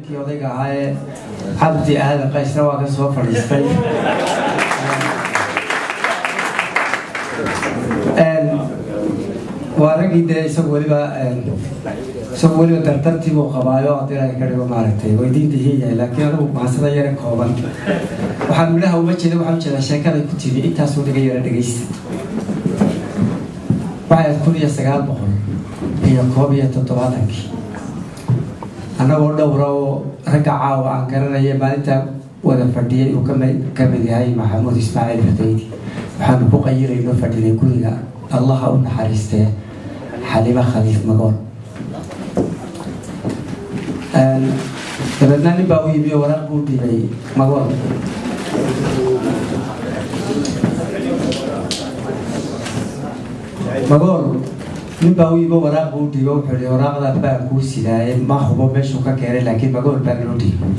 ninkii odayga ahaa ee cabdi aadan qaysna waa ka soo fadhiistay waa raggii dee isagu weliba dardartii buu qabaayo haddii ay ka dhigo maaragtay weydiinta hiiyahay laakiin anigu mahasada yara kooban waxaan midhaha uma jeeda waxaan ujeedaa sheekaday ku timi intaasuu dhiga yara dhegaysta waxay 1971 annagoo dhowra oo ragga caawa aan garanaya maalinta wada fadhiyay uu ka mid yahay maxamuud ismaaciil xudaydi waxaanu ku qayirayno fadhinay guriga allaha u naxariistee xaliba khaliif magool dabeedna nin baa u yimi oo waraaq buu dhibay magool nin baa u yimi waraaq buu dhibo wuxuu yihi waraaqda baan kuu sidaaye ma hubo meeshuu ka keenay laakiin magool baa loo dhiibay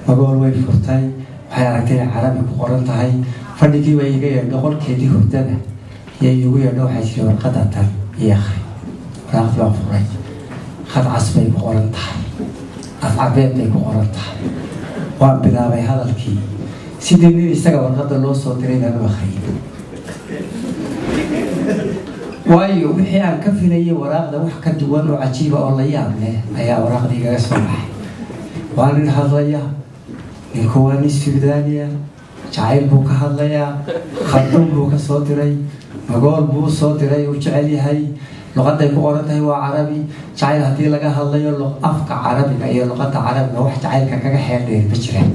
magool way furtay waxay aragtay inay carabi ku qoran tahay fadhigii bay iga yeedho qolkeedii hurdada iyo igu yeedho waxay jiri warqada tan iyo akhri waraaqdii baan furay khad cas bay ku qoran tahay afcabeed bay ku qoran tahay waan bilaabay hadalkii sidii nin isaga warqada loo soo diray baan u akhriyay waayo wixii aan ka filayay waraaqda wax ka duwan oo cajiiba oo la yaab leh ayaa waraaqdii igaga soo baxay waa nin hadlaya ninku waa nin suudaaniya jacayl buu ka hadlayaa khadun buu ka soo diray magool buu soo diray uu jecel yahay luqaday ku qoran tahay waa carabi jacayl haddii laga hadlayo afka carabiga iyo luqada carabiga wax jacaylka kaga xeel dheer ma jiraan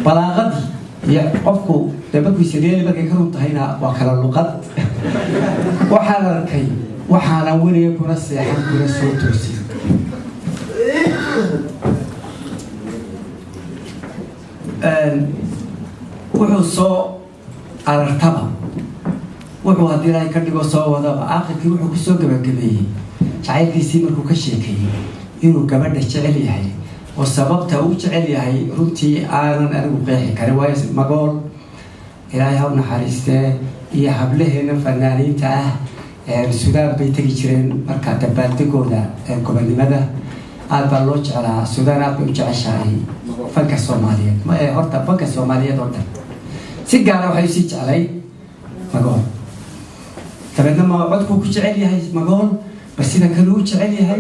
balaaqadii iyo qofku dabakiisa leeli markay ka run tahayna waa kala luqad waxaan arkay waxaanan weliga kuna seexan kuna soo toosin wuxuu soo arartaba wuxuu haddii ilaahay ka dhigo soo wadaba aakhirkii wuxuu ku soo gabagabeeyey jacaylkiisii markuu ka sheekeeyey inuu gabadha jecel yahay oo sababta uu jecel yahay runtii aanan anigu qeexi karin waayo magool ilaahay ha u naxariistee iyo hablaheena fanaaniinta ah suudaan bay tegi jireen marka dabaaldegooda gobonimada aad baa loo jeclaa suudaan aad bay u jeceshahay fanka soomaaliyeed horta fanka soomaaliyeed oo dhan si gaara waxay usii jeclay magool dabeedna ma codkuu ku jecel yahay magool bas sida kale u jecel yahay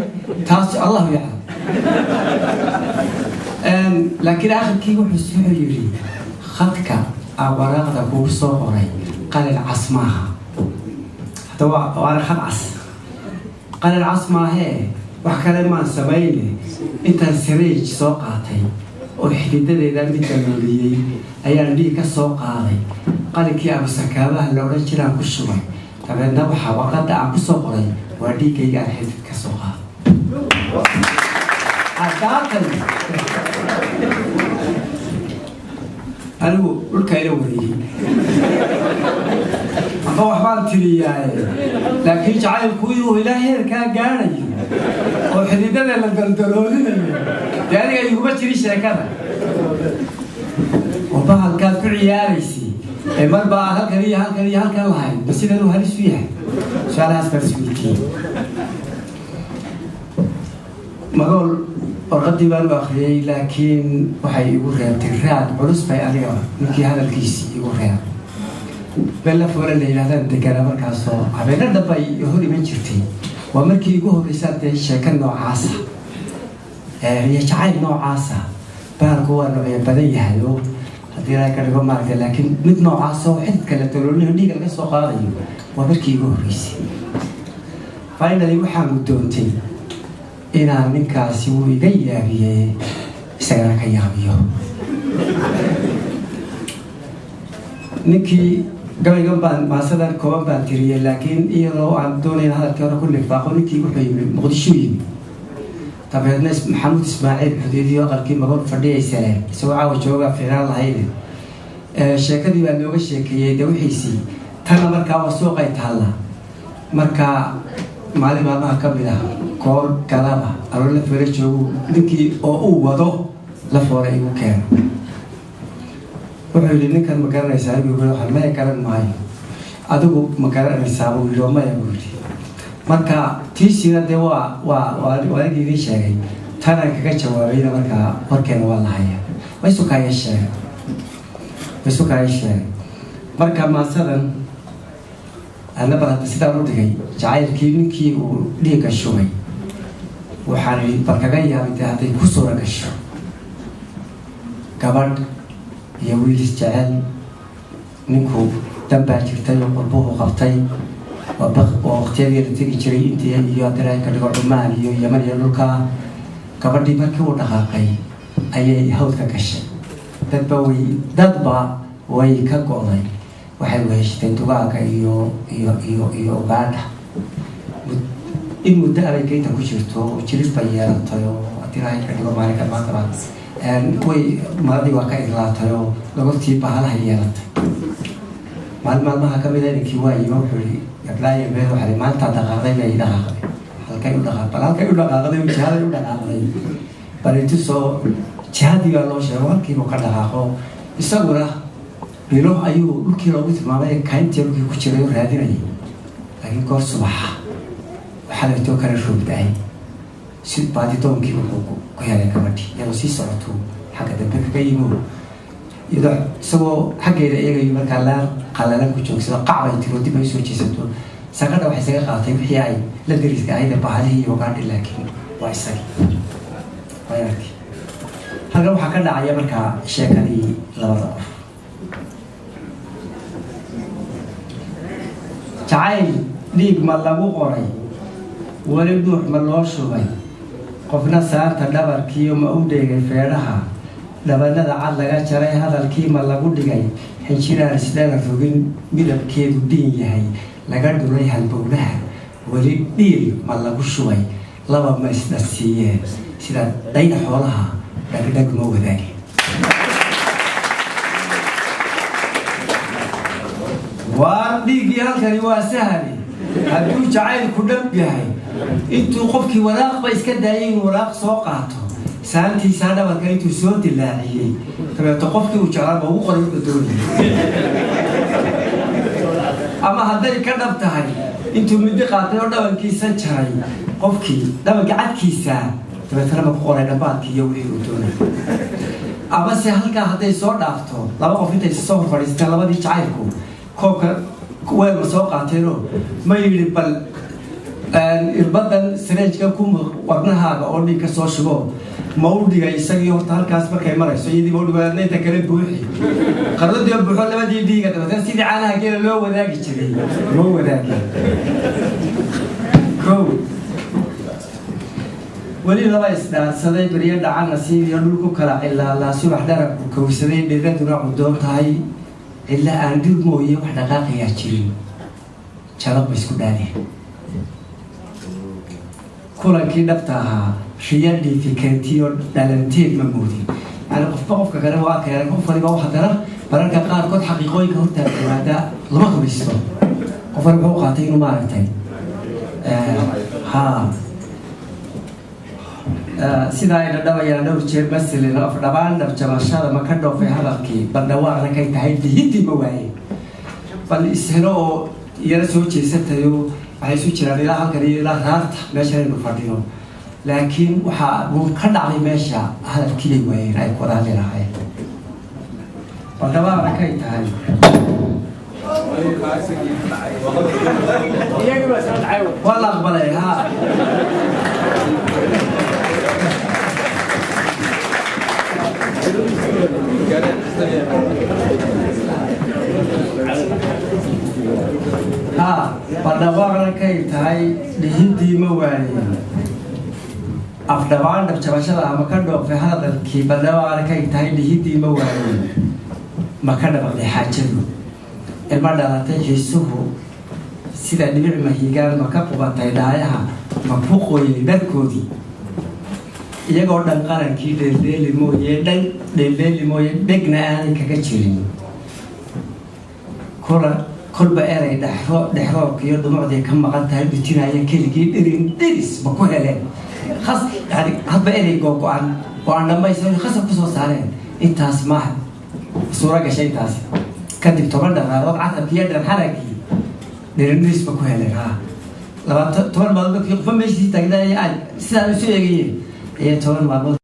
taas allahu yaclam laakiin aakhirkii wuxuu yidhi khadka waraaqda kuu soo qoray qalin cas maaha hadda waana khad cas qalin cas maahee wax kale maan samayne intaan sariij soo qaatay oo xididadeeda mid dalooliyey ayaan dhiig ka soo qaaday qalinkii abusakaabaha la odhan jiraan ku shubay dabeedna waxaa warqadda aan ku soo qoray waa dhiiggayga aan xidid ka soo qaaday anigu dhulka ila wareeyey amba waxbaan tiriyaaye laakiin jacaylku inuu ilaa heerkaa gaadhayo oo xididada la daldaloolinayo dee aniga iguma jiri sheekada oo bahalkaad ku ciyaaraysay ee marba halkan iyo halkan iyo halkan lahayd ba sidanuu halis u yahay su-aalahaas baan isweydiiyey magool warqadii baan u akhriyey laakiin waxay igu reebtay raad culus bay aniga ninkii hadalkiisii igu reeb bella foole la yidhahdaan degana markaasoo habeena dhambay hor iman jirtay waa markii igu horreysaa dee sheeko noocaasa iyo jacayl noocaasa bahalku waa noocyo badan yahay oo haddii ilaahay ka dhigo maaragtay laakiin mid noocaasa oo xididka la daloolinayo dhiiga laga soo qaadayo waa markii igu horreysay finally waxaan guddoontay inaan ninkaasi wuu iga yaabiyey isagana ka yaabiyo ninkii gabaygan baan maasadan kooban baan tiriyey laakiin iyadoo aan doonayn hadalkii hore ku lifaaqo ninkii wuxuu yimi muqdisho yimi dabeedna maxamuud ismaaciil xudeediyo aqalkii magool fadhiyay saleen isagoo caawa jooga fiiraan lahayne sheekadii baa looga sheekeeyey de wixiisii tana markaa waa suuqay taalla markaa maalin maalmaha ka mid ah koor galaba aloo la foole joogu ninkii oo uu wado la foole igu keeno wuxuu yidhi ninkan ma garanaysaa igu yidhi waxaan maya garan maayo adigu ma garanaysaa buu yidhi oo maya buu yidhi marka tiisina de waa idin sheegay tanan kaga jawaabayna marka horkeena waa lahaya way sukaya sheegay marka maasadan ana barata sida uu dhigay jacaylkii ninkii uu dhiiga shubay waxaan barkaga yaabay haday ku soo gasho gabadh iyo wiil jecel ninku dambaa jirtay oo qurbuhu qabtay waqtiyadii la tegi jiray intii iyo daray ka dhigo Cumaan iyo Yemen iyo dhulka gabadhii markii uu dhaqaaqay ayay hawdka gashay dadba way ka go'day waxay weeshtay dugaaga iyo ugaadha in muddo ay geynta ku jirto jirid bay yeelatay oo diray ka dhigo maalinka maanta way maadi waa ka ilaatay oo lagtii bahalaha yeelatay maalmaha ka mid ah ninkii waa yimid wuxuu yaqlaayay meel waxa maanta dhaqaaqday bay dhaqaaqday halkay u dhaqaaqday jihada u dhaqaaqday baritu soo jihadiga loo sheego halkii uu ka dhaqaaqo isaguna bilo ayuu dhulkii loogu tilmaamay kayntii ku jiray raadinayay laakiin goor subaxa waxa la too kala shubday si baadi doonkii uu ku helay gabadhii iyadoo sii socoto xagga dambe ka yimid iyadoo isagoo xaggeeda eegayo markaa la qalalan ku joogsada qacbay tiro dib ay soo jeesato sagada waxay isaga qaatay wixii ay la dariska ahayd bahalihi iyo gaadhi laakiin waa isagii wayarki halkan waxaa ka dhacaya markaa sheekadii labada qof jacayl dhiig ma lagu qoray wali duux ma loo shubay qofna saarta dhabarkiiyo ma u dheegay feedhaha dhabanada cad laga jaray hadalkii ma lagu dhigay xinjiraan isdhaga rogin midabkeedu dhiin yahay laga dhulay halbowlaha weli dhiil ma lagu shubay laba ma isdharsiiyeen sida dhayda xoolaha dhagdhag ma wadaagin waa dhiiggii halkani waa sahali hadduu jacaylku dhab yahay intuu qofkii walaaqba iska daayay inuu walaaq soo qaato saantiisa dhabarka intuu soo dilaaciyey dabeeto qofkii uu jeclaaba ugu qoray wuxuu doonayay ama hadday ka dhab tahay intuu midi qaatay oo dhabankiisa jaray qofkii dhabanka cadkiisa dabeetana ma ku qoray dhabaadkii iyo wixii uu doonayay ama se halkaa hadday soo dhaafto laba qof intay soo fadhiistaan labadii jacaylku koobka weel ma soo qaateenoo ma yidhi bal irbadan sareejka ku warnahaaga oo dhiig ka soo shubo ma u dhigay isagii horta halkaas markay marayso iyadii ma u dhigaadna inta kale buuxi qarradii buuxo labadii dhiiga dabeetana sidii caanaha geela loo wadaagi jiray loo wadaagi kow weli laba isdhaarsaday beriyo dhaca nasiib iyo dhulku kala cilaalaa subax dharabku kowsaday dhiraduna cudoon tahay إلا عندي موية واحدة غاقية تشيل شرب بسكوداني كل كده بتاعها شيء اللي في كنتيو دلنتين ممودي أنا قف كلام واقع أنا قف اللي بروح ترى بركة قار كود حقيقي كهرت هذا لما بيسمع قف اللي بروح قاتين وما عرفتين ها sida ay dhawayaan dhowr jeer masalin af dhabaan dhab jabashada ma ka dhoofay hadalkii bandhawaaqna kay tahay dihidii ma waayey bal ishelo oo iyana soo jeesatayo waxay isu jiraan ilaa halkan iyo ilaa raarta meesha aynu fadhino laakiin waxaa uu ka dhacay meesha hadalkii bay waayeen ay qoraali lahaayeen bandhawaaqna kay tahay wala aqbalay ha ها bandhawaaqna kay tahay dhihidii ma waayeen afdhabaan dhab jabashada ama ka dhoofay hadalkii bandhawaaqna kay tahay dhihidii ma waayeen ma ka dhabaqday xaajadu ilma dhalatay xiisuhu sida dhibic mahigaan ma ka qubatay dhaayaha ma ku qoyay dharkoodii iyagoo dhan qarankii dheeldheeli mooye dhegna aanay kaga jirin kolba eray dhexroobka iyo dhumucdii ka maqan tahay dhutinaya keligii dhirin dhiris ma ku heleen hadba eray go-go-an oo aan dhammaysan khasab kusoo saareen intaas maaha suura gashay intaasi kadib 10 dhaqaaqood casabkii iyo dhan xaragii dhirin dhiris ma ku heleen ha toban maalmood markii qof meeshii taagnaayay ay sidaa u soo eegayeen 10 maalmood